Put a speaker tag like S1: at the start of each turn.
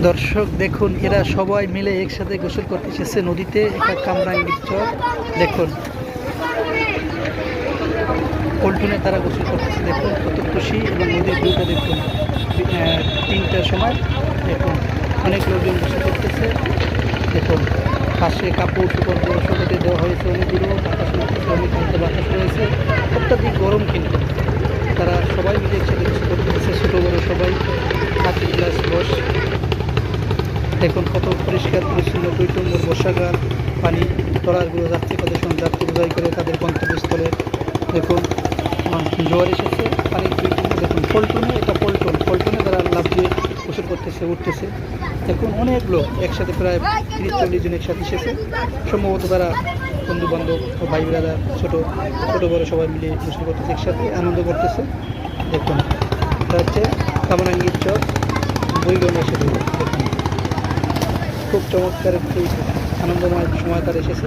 S1: দর্শক দেখুন, এরা সবাই মিলে একসাথে গোসল করতে এসেছে নদীতে। এটা কামরাঙ্গীর চর। দেখুন পল্টনে তারা গোসল করতেছে। দেখুন কত খুশি। এবং নদীর ভিউটা দেখুন 3টার সময়। দেখুন অনেক লোকজন গোসল করতেছে। দেখুন পাশে কাপড় চোপড় শুকোতে দেওয়া হয়েছে অনেকগুলো। বাতাস মারতেছে, অনেক হালকা বাতাস রয়েছে। অত্যাধিক গরম, কিন্তু তারা সবাই মিলে একসাথে গোসল করতেছে, ছোটো বড়ো সবাই। 5 গ্লাস বস। দেখুন কত পরিষ্কার পরিচ্ছন্ন টইটুম্বর বর্ষাকাল। পানি ট্রলারগুলো যাত্রী প্রদর্শন, যাত্রী বোঝাই করে তাদের গন্তব্যস্থলে। দেখুন জোয়ার এসেছে, পানির টইটুম্বর। দেখুন পল্টনে, এটা পল্টনে তারা লাভ দিয়ে গোসল করতেছে, উঠতেছে। দেখুন অনেক লোক একসাথে, প্রায় 30-40 জন একসাথে এসেছে। সম্ভবত তারা বন্ধু বান্ধব ও ভাই ব্রাদা, ছোটো বড়ো সবাই মিলে গোসল করতেছে, একসাথে আনন্দ করতেছে। দেখুন এটা হচ্ছে কামরাঙ্গীর চর, বইগঙ্গা সেতু। দেখুন খুব চমৎকার একটি আনন্দময় সময় তার এসেছে।